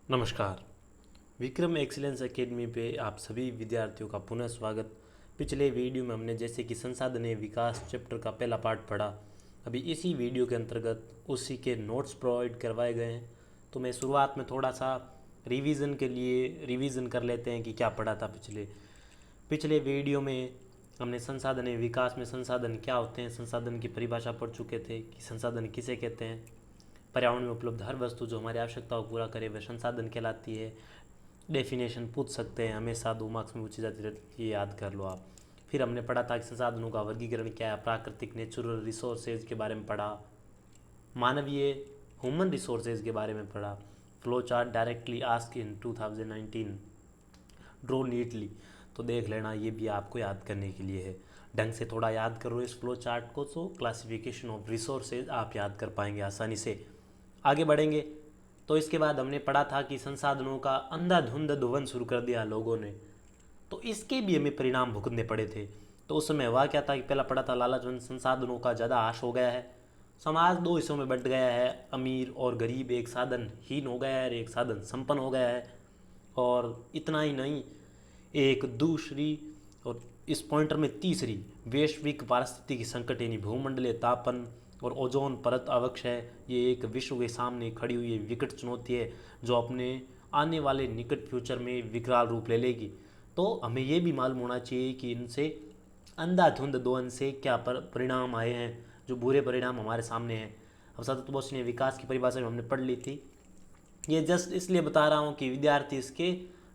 नमस्कार। Vikram excellence academy पे आप सभी विद्यार्थियों का पुनः स्वागत। पिछले वीडियो में हमने जैसे कि संसाधनीय विकास चैप्टर का पहला पार्ट पढ़ा। अभी इसी वीडियो के अंतर्गत उसी के नोट्स प्रोवाइड करवाए गए हैं। तो मैं शुरुआत में थोड़ा सा रिवीजन के लिए रिवीजन कर लेते हैं कि क्या पढ़ा था पिछले पिछले वीडियो में। हमने संसाधनीय विकास में संसाधन क्या होते हैं, संसाधन की परिभाषा पढ़ चुके थे कि संसाधन किसे कहते हैं। पर्यावरण में उपलब्ध हर वस्तु जो हमारी आवश्यकताओं को पूरा करे वह संसाधन कहलाती है। डेफिनेशन पूछ सकते हैं, हमेशा 2 मार्क्स में पूछी जाती रहती है, याद कर लो आप। फिर हमने पढ़ा था कि संसाधनों का वर्गीकरण क्या है, प्राकृतिक नेचुरल रिसोर्सेज के बारे में पढ़ा, मानवीय ह्यूमन रिसोर्सेज के बारे में पढ़ा। Flow chart directly ask in 2019 draw neatly, तो देख लेना, ये भी आपको याद करने के लिए है। ढंग से थोड़ा याद करो इस फ्लो चार्ट को तो क्लासिफिकेशन ऑफ रिसोर्सेज आप याद कर पाएंगे आसानी से। आगे बढ़ेंगे तो इसके बाद हमने पढ़ा था कि संसाधनों का अंधाधुंध दोहन शुरू कर दिया लोगों ने, तो इसके भी हमें परिणाम भुगतने पड़े थे। तो उस समय हुआ क्या था कि पहला पढ़ा था लालचवंत संसाधनों का ज़्यादा आश हो गया है, समाज 2 हिस्सों में बंट गया है, अमीर और गरीब, एक साधनहीन हो गया है और एक साधन संपन्न हो गया है। और इतना ही नहीं, एक दूसरी और इस पॉइंटर में तीसरी वैश्विक पारिस्थितिकी संकट यानी भूमंडलीय तापन और ओजोन परत आवश्यक है। ये एक विश्व के सामने खड़ी हुई विकट चुनौती है जो अपने आने वाले निकट फ्यूचर में विकराल रूप ले लेगी। तो हमें ये भी मालूम होना चाहिए कि इनसे अंधाधुंध दोहन से क्या परिणाम आए हैं, जो बुरे परिणाम हमारे सामने हैं। अब सतत पोषणीय विकास की परिभाषा में हमने पढ़ ली थी, ये जस्ट इसलिए बता रहा हूँ कि विद्यार्थी इसके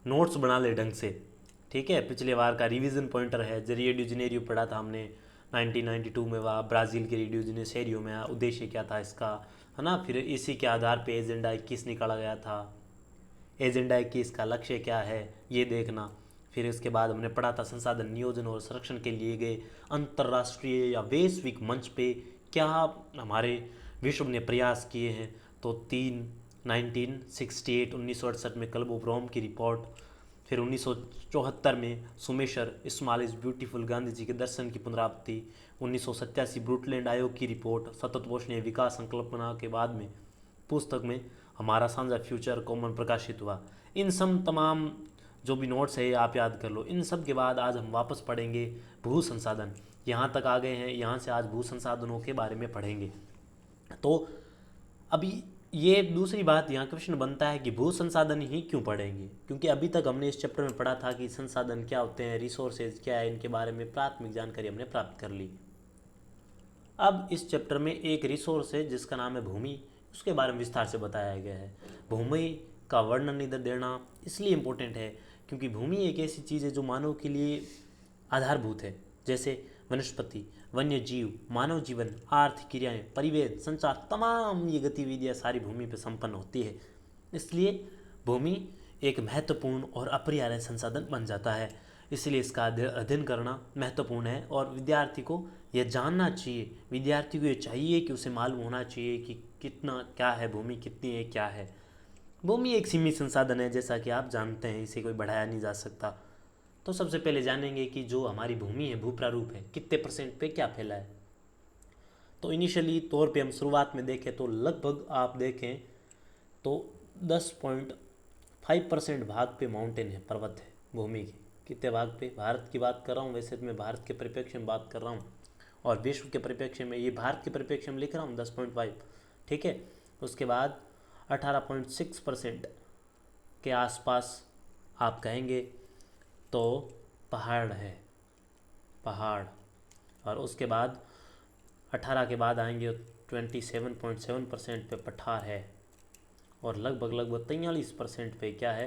नोट्स बना ले ढंग से। ठीक है, पिछले बार का रिवीजन पॉइंटर है। रियो डी जेनेरियो पढ़ा था हमने 1992 में, वह ब्राज़ील के रियो डी जेनेरियो में उद्देश्य क्या था इसका, है ना। फिर इसी के आधार पे एजेंडा 21 निकाला गया था। एजेंडा 21 का लक्ष्य क्या है ये देखना। फिर इसके बाद हमने पढ़ा था संसाधन नियोजन और संरक्षण के लिए गए अंतर्राष्ट्रीय या वैश्विक मंच पे क्या हमारे विश्व ने प्रयास किए हैं। तो 1968 में क्लब रोम की रिपोर्ट, फिर 1974 में सुमेशर small is beautiful Gandhi ji के दर्शन की पुनरावृत्ति, 1987 ब्रूटलैंड आयोग की रिपोर्ट, सतत पोषणीय विकास संकल्पना के बाद में पुस्तक में हमारा साझा फ्यूचर कॉमन प्रकाशित हुआ। इन सब तमाम जो भी नोट्स है आप याद कर लो। इन सब के बाद आज हम वापस पढ़ेंगे भू संसाधन। यहाँ तक आ गए हैं, यहाँ से आज भू संसाधनों के बारे में पढ़ेंगे। तो अभी ये दूसरी बात यहाँ क्वेश्चन बनता है कि भू संसाधन ही क्यों पढ़ेंगे, क्योंकि अभी तक हमने इस चैप्टर में पढ़ा था कि संसाधन क्या होते हैं, रिसोर्सेज क्या है, इनके बारे में प्राथमिक जानकारी हमने प्राप्त कर ली। अब इस चैप्टर में एक रिसोर्स है जिसका नाम है भूमि, उसके बारे में विस्तार से बताया गया है। भूमि का वर्णन इधर देना इसलिए इम्पोर्टेंट है क्योंकि भूमि एक ऐसी चीज़ है जो मानव के लिए आधारभूत है। जैसे वनस्पति, वन्य जीव, मानव जीवन, आर्थिक क्रियाएं, परिवेश, संचार, तमाम ये गतिविधियाँ सारी भूमि पर संपन्न होती है। इसलिए भूमि एक महत्वपूर्ण और अपरिहार्य संसाधन बन जाता है। इसलिए इसका अध्ययन करना महत्वपूर्ण है और विद्यार्थी को यह जानना चाहिए, विद्यार्थी को ये चाहिए कि उसे मालूम होना चाहिए कि कितना क्या है भूमि, कितनी है क्या है। भूमि एक सीमित संसाधन है, जैसा कि आप जानते हैं, इसे कोई बढ़ाया नहीं जा सकता। तो सबसे पहले जानेंगे कि जो हमारी भूमि है, भू प्रारूप है, कितने % पे क्या फैला है। तो इनिशियली तौर पे हम शुरुआत में देखें तो लगभग आप देखें तो 10.5% भाग पे माउंटेन है, पर्वत है भूमि के। कितने भाग पे, भारत की बात कर रहा हूँ, वैसे तो मैं भारत के परिप्रेक्ष्य में बात कर रहा हूँ और विश्व के परिप्रेक्ष्य में, ये भारत के परिप्रेक्ष्य में लिख रहा हूँ 10.5। ठीक है, उसके बाद 18.6% के आसपास आप कहेंगे तो पहाड़ है, पहाड़। और उसके बाद 18 के बाद आएंगे 27.7% पे पठार है और लगभग लगभग 43% पे क्या है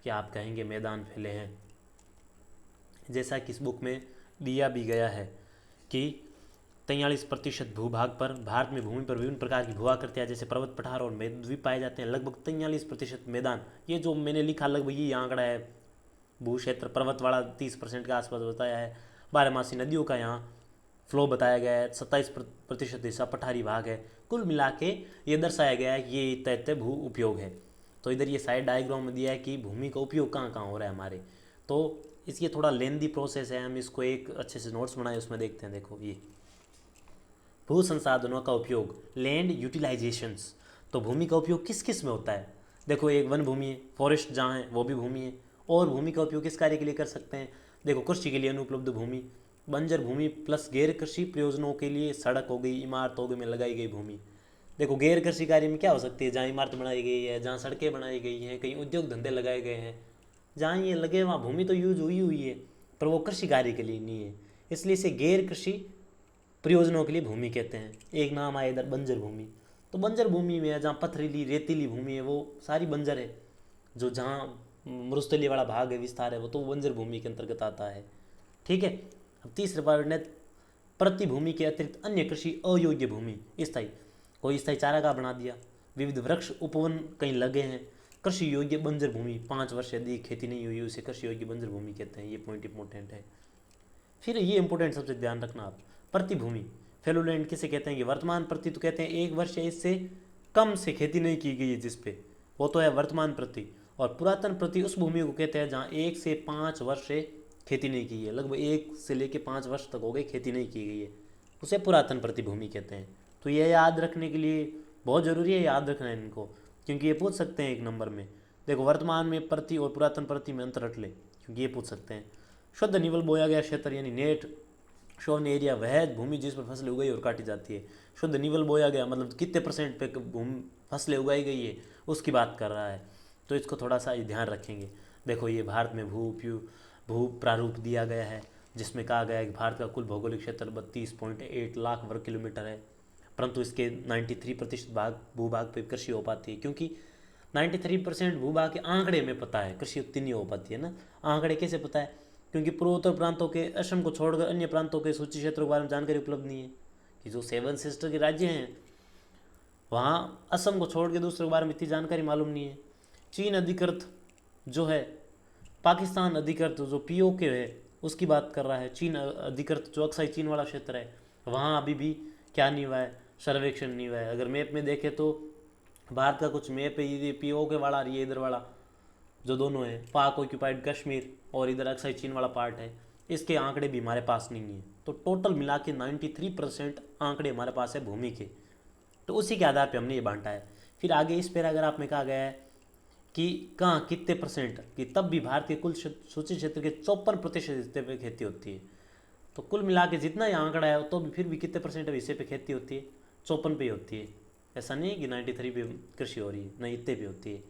कि आप कहेंगे मैदान फैले हैं। जैसा कि इस बुक में दिया भी गया है कि 43% भूभाग पर भारत में भूमि पर विभिन्न प्रकार की भू आकृतियाँ जैसे पर्वत, पठार और द्वीप पाए जाते हैं। लगभग 43% मैदान, ये जो मैंने लिखा लगभग ये आंकड़ा है। भू क्षेत्र पर्वत वाला 30% के आसपास बताया है। बारहमासी नदियों का यहाँ फ्लो बताया गया है। 27% हिस्सा पठारी भाग है। कुल मिला के ये दर्शाया गया है कि ये तय भू उपयोग है। तो इधर ये साइड डायग्राम में दिया है कि भूमि का उपयोग कहाँ कहाँ हो रहा है हमारे। तो इसकी थोड़ा लेंदी प्रोसेस है, हम इसको एक अच्छे से नोट्स बनाए उसमें देखते हैं। देखो ये भू संसाधनों का उपयोग, लैंड यूटिलाइजेशंस। तो भूमि का उपयोग किस किस में होता है, देखो एक वन भूमि है, फॉरेस्ट जहाँ है वो भी भूमि है। और भूमि का उपयोग किस कार्य के लिए कर सकते हैं? देखो कृषि के लिए अनुपलब्ध भूमि, बंजर भूमि प्लस गैर कृषि प्रयोजनों के लिए सड़क हो गई, इमारत हो गई में लगाई गई भूमि। देखो गैर कृषि कार्य में क्या हो सकती है? जहाँ इमारत बनाई गई है, जहाँ सड़कें बनाई गई हैं, कहीं उद्योग धंधे लगाए गए हैं, जहाँ ये लगे वहाँ भूमि तो यूज हुई हुई है, पर वो कृषि कार्य के लिए नहीं है, इसलिए इसे गैर कृषि प्रयोजनों के लिए भूमि कहते हैं। एक नाम आया इधर बंजर भूमि, तो बंजर भूमि में है जहाँ पथरीली रेतीली भूमि है वो सारी बंजर है, जो जहाँ मरुस्थलीय वाला भाग है, विस्तार है, वो तो बंजर भूमि के अंतर्गत आता है। ठीक है। अब तीसरे पॉइंट है प्रति भूमि के अतिरिक्त अन्य कृषि अयोग्य भूमि, स्थायी, कोई स्थायी चारागाह बना दिया, विविध वृक्ष उपवन कहीं लगे हैं, कृषि योग्य बंजर भूमि 5 वर्ष से अधिक खेती नहीं हुई उसे कृषि योग्य बंजर भूमि कहते हैं। ये पॉइंट इंपॉर्टेंट है। फिर ये इंपॉर्टेंट सबसे ध्यान रखना आप, प्रतिभूमि फेलोलैंड किसे कहते हैं? कि वर्तमान प्रति तो कहते हैं 1 वर्ष या इससे कम से खेती नहीं की गई है जिस पे, वो तो है वर्तमान प्रति। और पुरातन प्रति उस भूमि को कहते हैं जहाँ 1 से 5 वर्ष से खेती नहीं की है, लगभग 1 से लेकर 5 वर्ष तक हो गए खेती नहीं की गई है, उसे पुरातन प्रतिभूमि कहते हैं। तो ये याद रखने के लिए बहुत ज़रूरी है, याद रखना है इनको, क्योंकि ये पूछ सकते हैं 1 नंबर में। देखो वर्तमान में प्रति और पुरातन प्रति में अंतर रख ले, क्योंकि ये पूछ सकते हैं। शुद्ध निवल बोया गया क्षेत्र यानी नेट शोन एरिया वह भूमि जिस पर फसलें उगाई और काटी जाती है। शुद्ध निवल बोया गया मतलब कितने % पे भूमि फसलें उगाई गई है उसकी बात कर रहा है, तो इसको थोड़ा सा ध्यान रखेंगे। देखो ये भारत में भू प्रारूप दिया गया है, जिसमें कहा गया है कि भारत का कुल भौगोलिक क्षेत्र 32.8 लाख वर्ग किलोमीटर है, परंतु इसके 93% भाग भूभाग पर कृषि हो पाती है, क्योंकि 93% भूभाग के आंकड़े में पता है, कृषि उतनी नहीं हो पाती है ना। आंकड़े कैसे पता है? क्योंकि पूर्वोत्तर प्रांतों के असम को छोड़कर अन्य प्रांतों के सूची क्षेत्रों के बारे में जानकारी उपलब्ध नहीं है, कि जो 7 सिस्टर के राज्य हैं वहाँ असम को छोड़ के दूसरे के बारे में इतनी जानकारी मालूम नहीं है। चीन अधिकृत जो है, पाकिस्तान अधिकृत जो POK है उसकी बात कर रहा है, चीन अधिकृत जो अक्साई चीन वाला क्षेत्र है वहाँ अभी भी क्या नहीं हुआ है? सर्वेक्षण नहीं हुआ है। अगर मैप में देखें तो भारत का कुछ मैप है, ये POK वाला और ये इधर वाला जो दोनों है, पाक ऑक्यूपाइड कश्मीर और इधर अक्साई चीन वाला पार्ट है, इसके आंकड़े भी हमारे पास नहीं है। तो टोटल मिला के 93% आंकड़े हमारे पास है भूमि के, तो उसी के आधार पे हमने ये बांटा है। फिर आगे इस पैराग्राफ में कहा गया है कि कहाँ कितने %, कि तब भी भारत के कुल सूची क्षेत्र के 54% हिस्से पे खेती होती है। तो कुल मिला के जितना ये आंकड़ा है तो भी फिर भी कितने % हिस्से पे खेती होती है? 54 पे होती है। ऐसा नहीं है कि 93 पे कृषि हो रही है, नहीं, इतने पे होती है।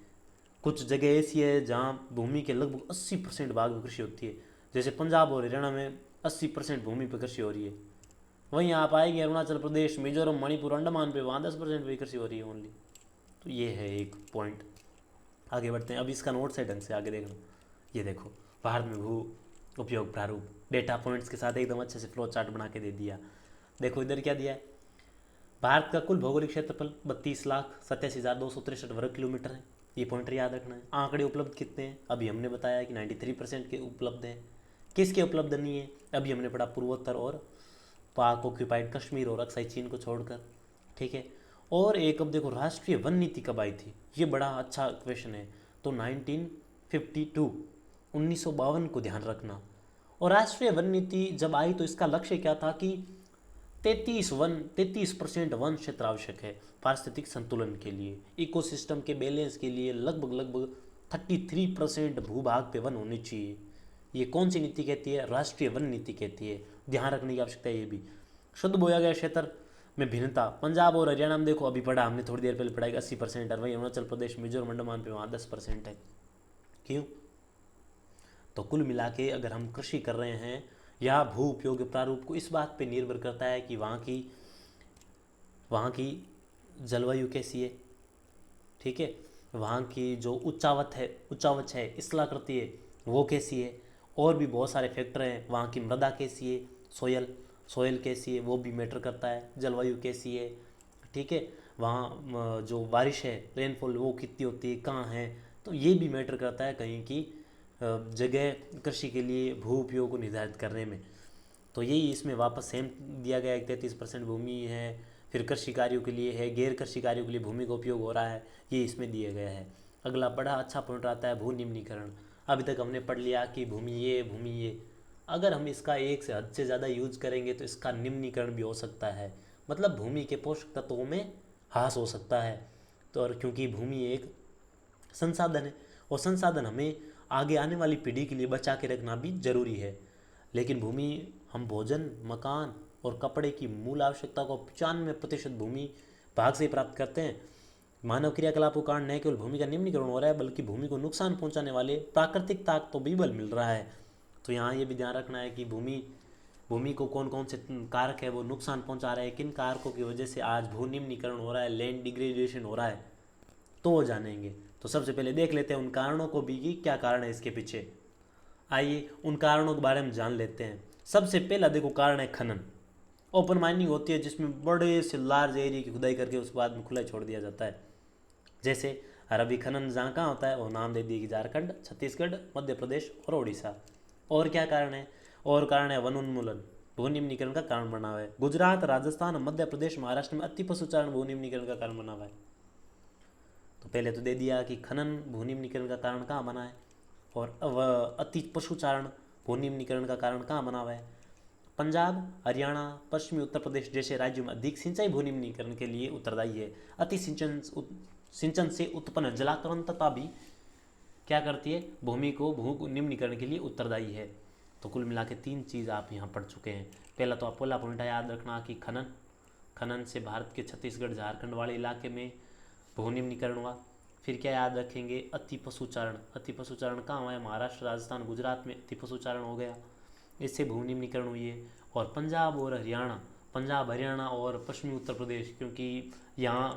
कुछ जगह ऐसी है जहाँ भूमि के लगभग 80% भाग में कृषि होती है, जैसे पंजाब और हरियाणा में 80% भूमि पर कृषि हो रही है। वहीं आप आएंगे अरुणाचल प्रदेश, मिजोरम, मणिपुर, अंडमान पे, वहाँ 10% पे कृषि हो रही है ओनली। तो ये है एक पॉइंट। आगे बढ़ते हैं, अब इसका नोट्स है ढंग से आगे देखना। ये देखो भारत में भू उपयोग प्रारूप डेटा पॉइंट्स के साथ एकदम अच्छे से फ्लो चार्ट बना के दे दिया। देखो इधर क्या दिया है, भारत का कुल भौगोलिक क्षेत्रफल 32,87,263 वर्ग किलोमीटर है, ये पॉइंटर याद रखना है। आंकड़े उपलब्ध कितने हैं? अभी हमने बताया कि 93% के उपलब्ध हैं। किसके उपलब्ध नहीं है? अभी हमने पढ़ा पूर्वोत्तर और पाक ऑक्यूपाइड कश्मीर और अक्साई चीन को छोड़कर। ठीक है। और एक अब देखो राष्ट्रीय वन नीति कब आई थी, ये बड़ा अच्छा क्वेश्चन है। तो 1952 1952 को ध्यान रखना। और राष्ट्रीय वन नीति जब आई तो इसका लक्ष्य क्या था कि 33% वन क्षेत्र आवश्यक है पारिस्थितिक संतुलन के लिए, इकोसिस्टम के बैलेंस के लिए लगभग 33% भूभाग पे वन होनी चाहिए। ये कौन सी नीति कहती है? राष्ट्रीय वन नीति कहती है। ध्यान रखने की आवश्यकता है ये भी। शुद्ध बोया गया क्षेत्र में भिन्नता, पंजाब और हरियाणा में देखो अभी पढ़ा हमने थोड़ी देर पहले पढ़ाई 80% और वहीं अरुणाचल प्रदेश, मिजोरम, अंडमान पे वहाँ 10% है। क्यों? तो कुल मिला के अगर हम कृषि कर रहे हैं या भू उपयोग प्रारूप को, इस बात पे निर्भर करता है कि वहाँ की जलवायु कैसी है। ठीक है। वहाँ की जो उच्चावच है, स्थलाकृति है, वो कैसी है। और भी बहुत सारे फैक्टर हैं, वहाँ की मृदा कैसी है, सोयल कैसी है, वो भी मैटर करता है। जलवायु कैसी है, ठीक है, वहाँ जो बारिश है, रेनफॉल वो कितनी होती है, कहाँ है, तो ये भी मैटर करता है कहीं की जगह कृषि के लिए भू उपयोग को निर्धारित करने में। तो यही इसमें वापस सेम दिया गया है, 33% भूमि है, फिर कृषि कार्यों के लिए है, गैर कृषि कार्यों के लिए भूमि का उपयोग हो रहा है, ये इसमें दिया गया है। अगला बड़ा अच्छा पॉइंट आता है भू निम्नीकरण। अभी तक हमने पढ़ लिया कि भूमि ये, अगर हम इसका एक से हद से ज़्यादा यूज करेंगे तो इसका निम्नीकरण भी हो सकता है, मतलब भूमि के पोषक तत्वों में ह्रास हो सकता है। तो और क्योंकि भूमि एक संसाधन है, और संसाधन हमें आगे आने वाली पीढ़ी के लिए बचा के रखना भी जरूरी है। लेकिन भूमि, हम भोजन, मकान और कपड़े की मूल आवश्यकता को 95% भूमि भाग से प्राप्त करते हैं। मानव क्रियाकलापों के कारण न केवल भूमि का निम्नीकरण हो रहा है, बल्कि भूमि को नुकसान पहुंचाने वाले प्राकृतिक ताक तो भी बल मिल रहा है। तो यहाँ ये भी ध्यान रखना है कि भूमि भूमि को कौन कौन से कारक है वो नुकसान पहुंचा रहे हैं, किन कारकों की वजह से आज भू निम्नीकरण हो रहा है, लैंड डिग्रेडेशन हो रहा है, तो वो जानेंगे। तो सबसे पहले देख लेते हैं उन कारणों को भी कि क्या कारण है इसके पीछे। आइए उन कारणों के बारे में जान लेते हैं। सबसे पहला देखो कारण है खनन। ओपन माइनिंग होती है जिसमें बड़े से लार्ज एरिया की खुदाई करके उसके बाद में खुला छोड़ दिया जाता है। जैसे अरबी खनन जहाँ कहाँ होता है वो नाम दे दिए कि झारखंड, छत्तीसगढ़, मध्य प्रदेश और उड़ीसा। और क्या कारण है? और कारण है वन उन्मूलन, भू निम्नीकरण का कारण बना हुआ है। गुजरात, राजस्थान, मध्य प्रदेश, महाराष्ट्र में अति पशुचारण भू निम्नीकरण का कारण बना हुआ है। तो पहले तो दे दिया कि खनन भू निम्नीकरण का कारण कहाँ बना है, और अति पशुचारण भू निम्नीकरण का कारण कहाँ बना हुआ है। पंजाब, हरियाणा, पश्चिमी उत्तर प्रदेश जैसे राज्यों में अधिक सिंचाई भू निम्नीकरण के लिए उत्तरदायी है। अति सिंचन से उत्पन्न जलाक्रांतता भी क्या करती है, भूमि को भू निम्नीकरण के लिए उत्तरदायी है। तो कुल मिला के 3 चीज़ आप यहाँ पढ़ चुके हैं। पहला तो आप पहला पॉइंट याद रखना कि खनन से भारत के छत्तीसगढ़, झारखंड वाले इलाके में भू निम्नीकरण हुआ। फिर क्या याद रखेंगे, अति पशुचारण कहाँ हुआ है, महाराष्ट्र, राजस्थान, गुजरात में अति पशुचारण हो गया, इससे भू निम्नीकरण हुई है। और पंजाब हरियाणा और पश्चिमी उत्तर प्रदेश, क्योंकि यहाँ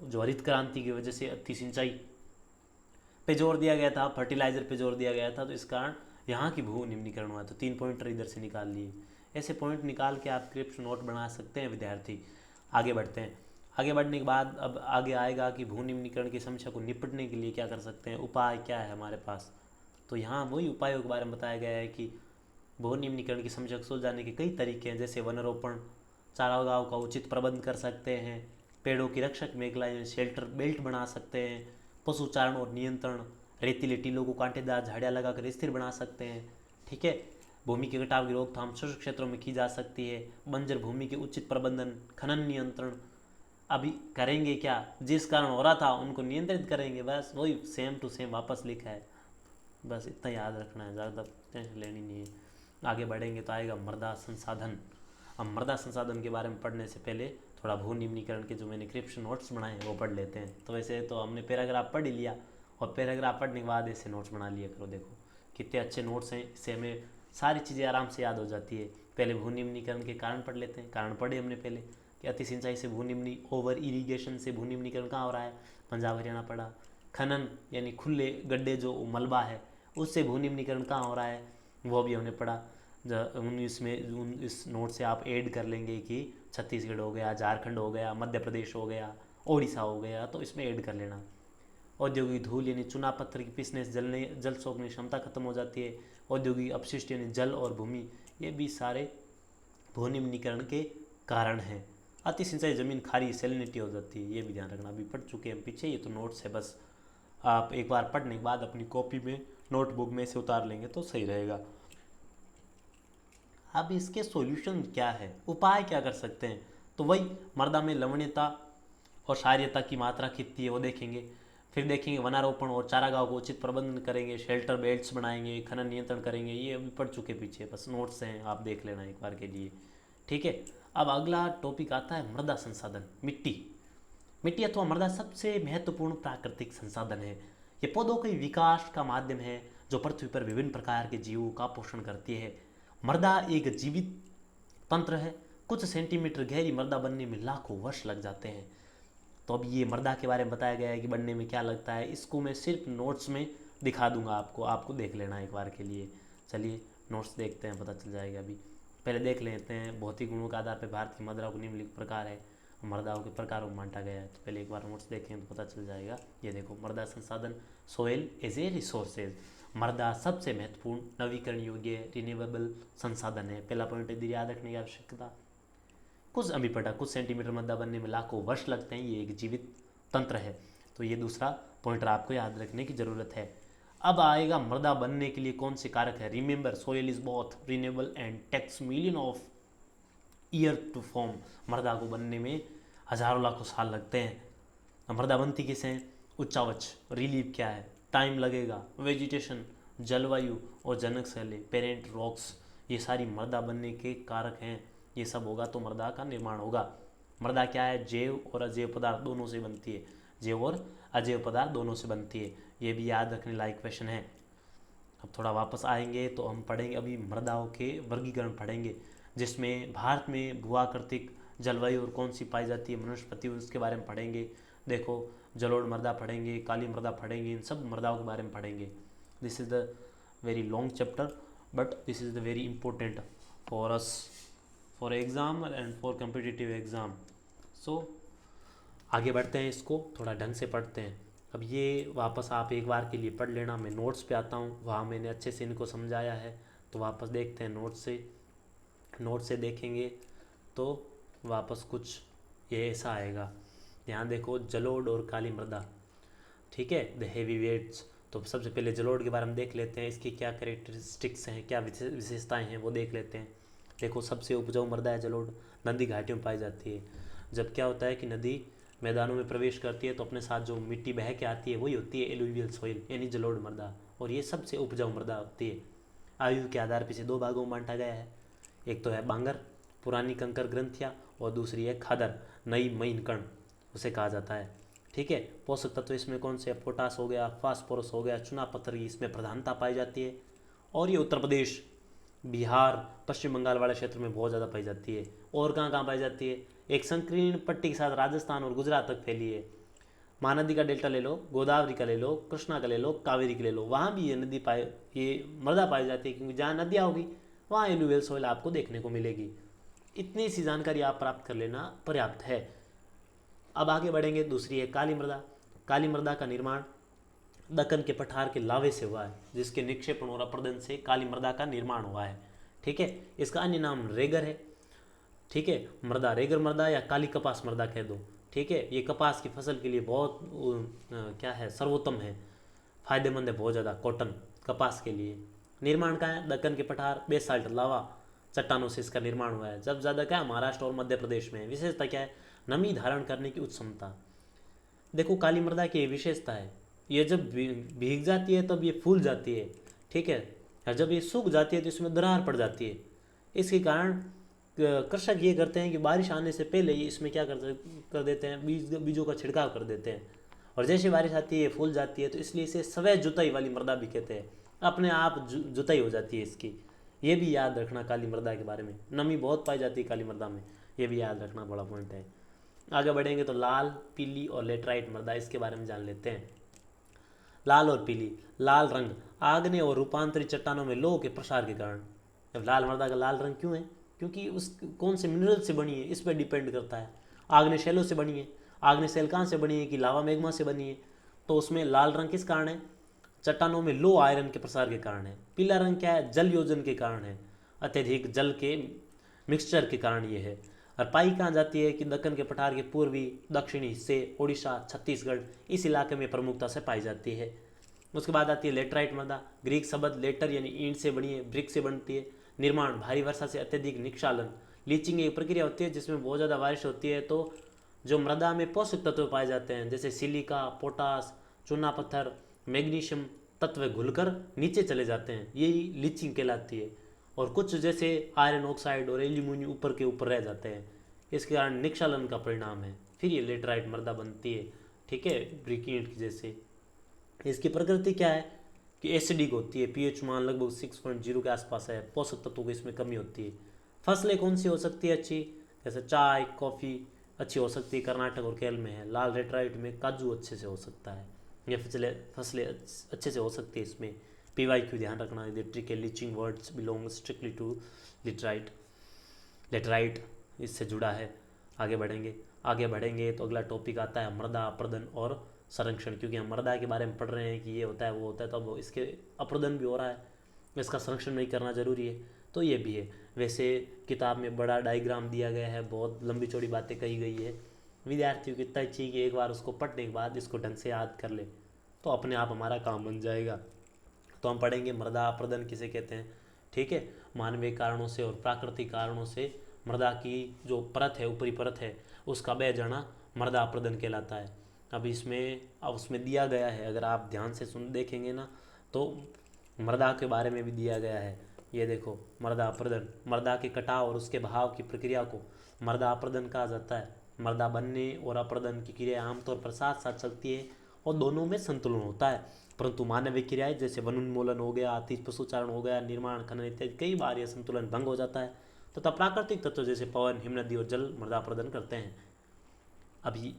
जो हरित क्रांति की वजह से अति सिंचाई पे जोर दिया गया था, फर्टिलाइजर पे जोर दिया गया था, तो इस कारण यहाँ की भू निम्नीकरण हुआ। तो 3 पॉइंटर इधर से निकाल लिए। ऐसे पॉइंट निकाल के आप क्रिप्स नोट बना सकते हैं विद्यार्थी। आगे बढ़ते हैं। आगे बढ़ने के बाद अब आगे आएगा कि भू निम्नीकरण की समस्या को निपटने के लिए क्या कर सकते हैं, उपाय क्या है हमारे पास। तो यहाँ वही उपायों के बारे में बताया गया है कि भू निम्नीकरण की समस्या को सुलझाने के कई तरीके हैं, जैसे वनारोपण, चारागाह का उचित प्रबंध कर सकते हैं, पेड़ों की रक्षक मेखलाएं, शेल्टर बेल्ट बना सकते हैं, पशुचारण और नियंत्रण, रेतीले टीलों को कांटेदार झाड़ियाँ लगाकर स्थिर बना सकते हैं। ठीक है। भूमि के कटाव की रोकथाम शुष्क क्षेत्रों में की जा सकती है। बंजर भूमि के उचित प्रबंधन, खनन नियंत्रण। अभी करेंगे क्या, जिस कारण हो रहा था उनको नियंत्रित करेंगे, बस वही सेम टू सेम वापस लिखा है। बस इतना याद रखना है, ज़्यादा टेंशन लेनी नहीं है। आगे बढ़ेंगे तो आएगा मृदा संसाधन। अब मृदा संसाधन के बारे में पढ़ने से पहले थोड़ा भू निम्नीकरण के जो मैंने क्रिप्स नोट्स बनाए हैं वो पढ़ लेते हैं। तो वैसे तो हमने पैराग्राफ पढ़ ही लिया, और पैराग्राफ पढ़ने के बाद ऐसे नोट्स बना लिया करो। देखो कितने अच्छे नोट्स हैं, इससे हमें सारी चीज़ें आराम से याद हो जाती है। पहले भू निम्नीकरण के कारण पढ़ लेते हैं। कारण पढ़े हमने पहले कि अति सिंचाई से भू निम्नी, ओवर इरीगेशन से भू निम्नीकरण कहाँ हो रहा है, पंजाब हरियाणा पढ़ा। खनन यानी खुले गड्ढे जो मलबा है उससे भू निम्नीकरण कहाँ हो रहा है, वो भी हमने पढ़ा। इस नोट से आप ऐड कर लेंगे कि छत्तीसगढ़ हो गया, झारखंड हो गया, मध्य प्रदेश हो गया, ओडिशा हो गया, तो इसमें ऐड कर लेना। औद्योगिक धूल यानी चुना पत्थर की पीसने से जल सोखने की क्षमता खत्म हो जाती है। औद्योगिक अपशिष्ट यानी जल और भूमि, ये भी सारे भू निम्नीकरण के कारण हैं। अति सिंचाई जमीन खारी सेलिनिटी हो जाती है, ये भी ध्यान रखना। अभी पढ़ चुके हैं पीछे, ये तो नोट्स है, बस आप एक बार पढ़ने के बाद अपनी कॉपी में, नोटबुक में से उतार लेंगे तो सही रहेगा। अब इसके सॉल्यूशन क्या है, उपाय क्या कर सकते हैं, तो वही मृदा में लवणीयता और क्षारीयता की मात्रा कितनी है वो देखेंगे। फिर देखेंगे वनारोपण और चारागाह को उचित प्रबंधन करेंगे, शेल्टर बेल्ट्स बनाएंगे, खनन नियंत्रण करेंगे। ये अभी पढ़ चुके पीछे, बस नोट्स हैं, आप देख लेना एक बार के लिए। ठीक है। अब अगला टॉपिक आता है मृदा संसाधन। मिट्टी अथवा मृदा सबसे महत्वपूर्ण प्राकृतिक संसाधन है। ये पौधों के विकास का माध्यम है जो पृथ्वी पर विभिन्न प्रकार के जीवों का पोषण करती है। मृदा एक जीवित तंत्र है। कुछ सेंटीमीटर गहरी मृदा बनने में लाखों वर्ष लग जाते हैं। तो अब ये मृदा के बारे में बताया गया है कि बनने में क्या लगता है, इसको मैं सिर्फ नोट्स में दिखा दूंगा आपको देख लेना एक बार के लिए। चलिए नोट्स देखते हैं, पता चल जाएगा। अभी पहले देख लेते हैं। भौतिक गुणों के आधार पर भारत की मृदा को निम्नलिखित प्रकार है, मृदाओं के प्रकारों में बांटा गया है। तो पहले एक बार नोट्स देखें तो पता चल जाएगा। ये देखो, मृदा संसाधन, सोयल एज ए रिसोर्सेज। मृदा सबसे महत्वपूर्ण नवीकरण योग्य रिन्यूएबल संसाधन है। पहला पॉइंट इधर याद रखने की आवश्यकता। कुछ अभी पढ़ा, कुछ सेंटीमीटर मृदा बनने में लाखों वर्ष लगते हैं, ये एक जीवित तंत्र है। तो ये दूसरा पॉइंटर आपको याद रखने की जरूरत है। अब आएगा मृदा बनने के लिए कौन से कारक है। Remember, soil is both renewable and takes million of year to form. मृदा को बनने में हजारों लाखों साल लगते हैं। मृदा बनती किसे हैं, उच्चावच, रिलीफ क्या है, टाइम लगेगा, वेजिटेशन, जलवायु और जनक शैली, पेरेंट रॉक्स, ये सारी मृदा बनने के कारक हैं। ये सब होगा तो मृदा का निर्माण होगा। मृदा क्या है, जैव और अजैव पदार्थ दोनों से बनती है, जैव और अजैव पदार्थ दोनों से बनती है। ये भी याद रखने लायक क्वेश्चन है। अब थोड़ा वापस आएंगे तो हम पढ़ेंगे अभी मृदाओं के वर्गीकरण पढ़ेंगे, जिसमें भारत में भूआकृतिक जलवायु और कौन सी पाई जाती है, वनस्पति, उसके बारे में पढ़ेंगे। देखो, जलोढ़ मृदा पढ़ेंगे, काली मृदा पढ़ेंगे, इन सब मृदाओं के बारे में पढ़ेंगे। This is the very long chapter but this is the very important for us, for exam and for competitive exam. So आगे बढ़ते हैं, इसको थोड़ा ढंग से पढ़ते हैं। अब ये वापस आप एक बार के लिए पढ़ लेना, मैं नोट्स पे आता हूँ, वहाँ मैंने अच्छे से इनको समझाया है। तो वापस देखते हैं नोट से देखेंगे तो वापस कुछ ये ऐसा आएगा। यहाँ देखो, जलोढ़ और काली मृदा, ठीक है, द हेवी वेट्स। तो सबसे पहले जलोढ़ के बारे में देख लेते हैं, इसकी क्या कैरेक्टरिस्टिक्स हैं, क्या विशेषताएं हैं, वो देख लेते हैं। देखो, सबसे उपजाऊ मृदा है जलोढ़, नदी घाटियों में पाई जाती है। जब क्या होता है कि नदी मैदानों में प्रवेश करती है तो अपने साथ जो मिट्टी बह के आती है वही होती है एलुवियल सॉइल, यानी जलोढ़ मृदा, और ये सबसे उपजाऊ मृदा होती है। आयु के आधार पर इसे दो भागों में बांटा गया है, एक तो है बांगर, पुरानी कंकर ग्रंथियाँ, और दूसरी है खादर, नई महीन कण उसे कहा जाता है। ठीक है, पोषक तत्व इसमें कौन से, पोटास हो गया, फास्फोरस हो गया, चुना पत्थर की इसमें प्रधानता पाई जाती है। और ये उत्तर प्रदेश, बिहार, पश्चिम बंगाल वाले क्षेत्र में बहुत ज़्यादा पाई जाती है। और कहाँ कहाँ पाई जाती है, एक संकीर्ण पट्टी के साथ राजस्थान और गुजरात तक फैली है। महानदी का डेल्टा ले लो, गोदावरी का ले लो, कृष्णा का ले लो, कावेरी का ले लो, वहाँ भी ये मृदा पाई जाती है, क्योंकि जहाँ नदियाँ होगी वहाँ एलुवियल सॉइल आपको देखने को मिलेगी। इतनी सी जानकारी आप प्राप्त कर लेना पर्याप्त है। अब आगे बढ़ेंगे, दूसरी है काली मृदा। काली मृदा का निर्माण दक्कन के पठार के लावे से हुआ है, जिसके निक्षेपण और अपर्दन से काली मृदा का निर्माण हुआ है। ठीक है, इसका अन्य नाम रेगर है। ठीक है, मृदा रेगर मृदा या काली कपास मृदा कह दो। ठीक है, ये कपास की फसल के लिए बहुत क्या है, सर्वोत्तम है, फायदेमंद है बहुत ज़्यादा, कॉटन कपास के लिए। निर्माण का है, दक्कन के पठार, बेसाल्ट लावा चट्टानों से इसका निर्माण हुआ है। जब ज़्यादा क्या है, महाराष्ट्र और मध्य प्रदेश में। विशेषता क्या है, नमी धारण करने की उच्च क्षमता। देखो, काली मृदा की विशेषता है, ये जब भीग जाती है तब ये फूल जाती है। ठीक है, और जब ये सूख जाती है तो इसमें दरार पड़ जाती है। इसके कारण कृषक ये करते हैं कि बारिश आने से पहले ही इसमें क्या कर देते हैं, बीजों का छिड़काव कर देते हैं। और जैसे बारिश आती है फूल जाती है, तो इसलिए इसे सवै जुताई वाली मृदा भी कहते हैं। अपने आप जुताई हो जाती है इसकी। ये भी याद रखना काली मृदा के बारे में, नमी बहुत पाई जाती है काली मृदा में, ये भी याद रखना बड़ा पॉइंट है। आगे बढ़ेंगे तो लाल, पीली और लेटराइट मृदा, इसके बारे में जान लेते हैं। लाल और पीली, लाल रंग आग्नेय और रूपांतरित चट्टानों में लोह के प्रसार के कारण। अब लाल मृदा का लाल रंग क्यों है, क्योंकि उस कौन से मिनरल से बनी है इस पर डिपेंड करता है। आग्नेय शैलों से बनी है, आग्नेय शैल कहाँ से बनी है कि लावा मैग्मा से बनी है, तो उसमें लाल रंग किस कारण है, चट्टानों में लो आयरन के प्रसार के कारण है। पीला रंग क्या है, जल योजन के कारण है, अत्यधिक जल के मिक्सचर के कारण ये है। और पाई कहाँ जाती है कि दक्कन के पठार के पूर्वी दक्षिणी हिस्से, उड़ीसा, छत्तीसगढ़, इस इलाके में प्रमुखता से पाई जाती है। उसके बाद आती है लेटराइट मृदा। ग्रीक शब्द लेटर यानी ईंट से बनी है, ब्रिक से बनती है। निर्माण, भारी वर्षा से अत्यधिक निक्षालन। लीचिंग एक प्रक्रिया होती है जिसमें बहुत ज़्यादा बारिश होती है तो जो मृदा में पोषक तत्व पाए जाते हैं, जैसे सिलिका, पोटास, चूना पत्थर, मैग्नीशियम तत्व घुलकर नीचे चले जाते हैं, यही लीचिंग कहलाती है। और कुछ जैसे आयरन ऑक्साइड और एल्यूमिनियम ऊपर के ऊपर रह जाते हैं, इसके कारण निक्षालन का परिणाम है, फिर ये लेटराइट मृदा बनती है। ठीक है, ब्रिक ईंट की जैसे। इसकी प्रकृति क्या है कि एसिडिक होती है, पीएच मान लगभग 6.0 के आसपास है, पोषक तत्वों की इसमें कमी होती है। फसलें कौन सी हो सकती है अच्छी, जैसे चाय, कॉफ़ी अच्छी हो सकती है, कर्नाटक और केरल में है। लाल लेटराइट में काजू अच्छे से हो सकता है, ये फसलें अच्छे से हो सकती है इसमें। PYQ ध्यान रखना, electric leaching words belong strictly to laterite, laterite इससे जुड़ा है। आगे बढ़ेंगे तो अगला टॉपिक आता है मृदा अपर्दन और संरक्षण, क्योंकि हम मृदा के बारे में पढ़ रहे हैं कि ये होता है वो होता है, तो अब इसके अपर्दन भी हो रहा है, इसका संरक्षण नहीं करना जरूरी है, तो ये भी है। वैसे किताब में बड़ा डायग्राम दिया गया है, बहुत लंबी चौड़ी बातें कही गई है, विद्यार्थियों को इतना चाहिए कि एक बार उसको पढ़ने के बाद इसको ढंग से याद कर ले तो अपने आप हमारा काम बन जाएगा। तो हम पढ़ेंगे मृदा अपर्दन किसे कहते हैं। ठीक है, मानवीय कारणों से और प्राकृतिक कारणों से मृदा की जो परत है, ऊपरी परत है, उसका बह जाना मृदा अपर्दन कहलाता है। अब उसमें दिया गया है, अगर आप ध्यान से सुन देखेंगे ना तो मृदा के बारे में भी दिया गया है। ये देखो, मृदा अपर्दन, मृदा के कटाव और उसके बहाव की प्रक्रिया को मृदा अपर्दन कहा जाता है। मृदा बनने और अपर्दन की क्रिया आमतौर पर साथ साथ चलती है और दोनों में संतुलन होता है, परंतु मानवीय क्रियाएं जैसे वनोन्मूलन हो गया, अति पशुचारण हो गया, निर्माण, खनन इत्यादि कई बार यह संतुलन भंग हो जाता है तथा प्राकृतिक तत्व जैसे पवन, हिमनदी और जल मृदा अपर्दन करते हैं। अभी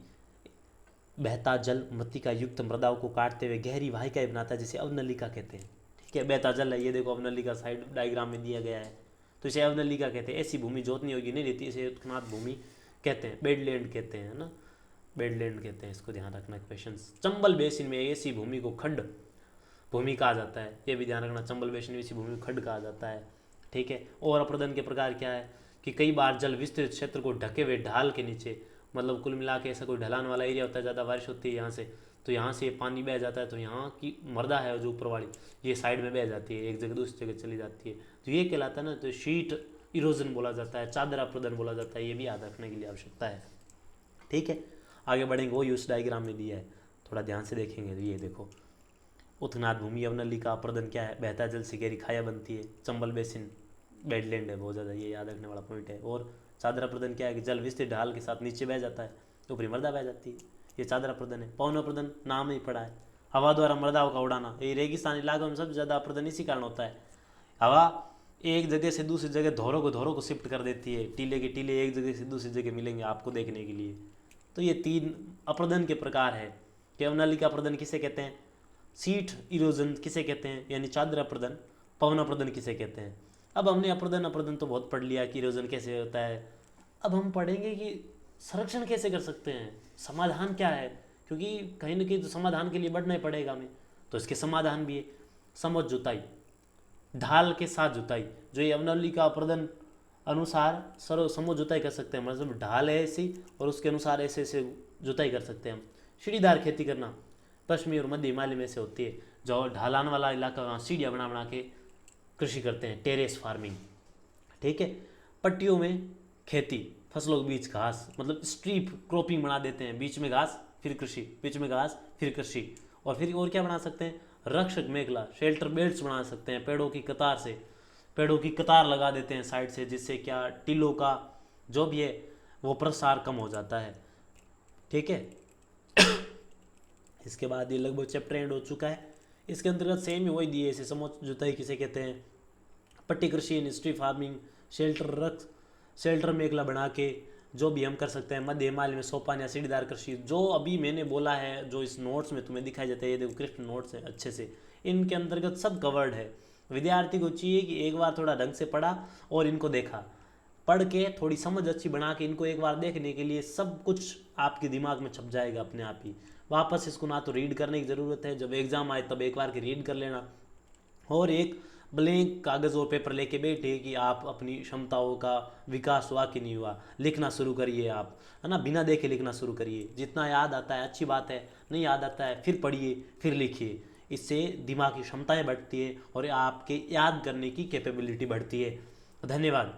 बहता जल मृत्तिका युक्त मृदाओं को काटते हुए गहरी वाहिकाएं बनाता है जिसे अवनलिका कहते हैं। ठीक है, बहता जल है, ये देखो अवनलिका साइड डायग्राम में दिया गया है, तो इसे अवनलिका कहते हैं। ऐसी भूमि जोतनी योग्य नहीं रहती, इसे उत्खनात भूमि कहते हैं, बेडलैंड कहते हैं ना, बेडलैंड कहते हैं, इसको ध्यान रखना। क्वेश्चन, चंबल बेसिन में ऐसी भूमि को खड्ड भूमि कहा जाता है, ये भी ध्यान रखना, चंबल बेसिन में ऐसी भूमि को खड्ड कहा जाता है। ठीक है, और अप्रदन के प्रकार क्या है कि कई बार जल विस्तृत क्षेत्र को ढके हुए ढाल के नीचे, मतलब कुल मिला के ऐसा कोई ढलान वाला एरिया होता है, ज़्यादा बारिश होती है यहाँ से, तो यहाँ से पानी बह जाता है, तो यहाँ की मृदा है जो ऊपर वाली ये साइड में बह जाती है, एक जगह दूसरी जगह चली जाती है, तो ये कहलाता है ना, तो शीट इरोजन बोला जाता है, चादर अप्रदन बोला जाता है, ये भी याद रखने के लिए आवश्यकता है। ठीक है, आगे बढ़ेंगे, वो यूज डायग्राम में दिया है, थोड़ा ध्यान से देखेंगे। तो ये देखो, उत्खनात भूमि अवनलिका अप्रदन क्या है, बहता जल से गहरी खाया बनती है, चंबल बेसिन बेडलैंड है बहुत ज़्यादा, ये याद रखने वाला पॉइंट है। और चादर अप्रदन क्या है कि जल विस्तृत ढाल के साथ नीचे बह जाता है, ऊपरी मृदा बह जाती है, ये चादर अप्रदन है। पवन अप्रदन नाम ही पड़ा है, हवा द्वारा मृदाओं का उड़ाना, ये रेगिस्तान इलाकों में सबसे ज़्यादा अप्रदन इसी कारण होता है। हवा एक जगह से दूसरी जगह धोरों को शिफ्ट कर देती है, टीले के टीले एक जगह से दूसरी जगह मिलेंगे आपको देखने के लिए। तो ये 3 अप्रदन के प्रकार है कि अवनलिका अप्रदन किसे कहते हैं, सीट इरोजन किसे कहते हैं यानी चादर अप्रदन, पवन अप्रदन किसे कहते हैं। अब हमने अप्रदन तो बहुत पढ़ लिया कि इरोजन कैसे होता है, अब हम पढ़ेंगे कि संरक्षण कैसे कर सकते हैं, समाधान क्या है, क्योंकि कहीं ना कहीं तो समाधान के लिए बढ़ना ही पड़ेगा हमें, तो इसके समाधान भी है। समझ जुताई, ढाल के साथ जुताई, जो ये अवनलिका अप्रदन अनुसार समझ जुताई कर सकते हैं, मतलब ढाल है ऐसी और उसके अनुसार ऐसे ऐसे जुताई कर सकते हैं हम। सीढ़ीदार खेती करना पश्चिमी और मध्य हिमालय में से होती है, जो ढालान वाला इलाका वहाँ सीढ़ियाँ बना के कृषि करते हैं, टेरेस फार्मिंग। ठीक है, पट्टियों में खेती, फसलों के बीच घास, मतलब स्ट्रीप क्रॉपिंग बना देते हैं, बीच में घास फिर कृषि, बीच में घास फिर कृषि। और फिर और क्या बना सकते हैं, रक्षक मेखला, शेल्टर बेल्ट्स बना सकते हैं, पेड़ों की कतार लगा देते हैं साइड से, जिससे क्या टीलों का जो भी है वो प्रसार कम हो जाता है। ठीक है, इसके बाद ये लगभग चैप्टर एंड हो चुका है। इसके अंतर्गत सेम ही वही दिए, इसे समझ जुताई किसे कहते हैं, पट्टी कृषि, इंडस्ट्री फार्मिंग, शेल्टर मेखला बना के जो भी हम कर सकते हैं, मध्य हिमालय में सोपान या सीढ़ीदार कृषि, जो अभी मैंने बोला है, जो इस नोट्स में तुम्हें दिखाई जाता है, ये देखो कृष्ण नोट्स है अच्छे से, इनके अंतर्गत सब कवर्ड है। विद्यार्थी को चाहिए कि एक बार थोड़ा ढंग से पढ़ा और इनको देखा, पढ़ के थोड़ी समझ अच्छी बना के इनको एक बार देखने के लिए सब कुछ आपके दिमाग में छप जाएगा अपने आप ही। वापस इसको ना तो रीड करने की ज़रूरत है, जब एग्ज़ाम आए तब एक बार के रीड कर लेना, और एक ब्लैंक कागज़ और पेपर लेके बैठे कि आप अपनी क्षमताओं का विकास हुआ कि नहीं हुआ, लिखना शुरू करिए आप, है ना, बिना देखे लिखना शुरू करिए, जितना याद आता है अच्छी बात है, नहीं याद आता है फिर पढ़िए फिर लिखिए, इससे दिमाग की क्षमताएं बढ़ती है और आपके याद करने की कैपेबिलिटी बढ़ती है। धन्यवाद।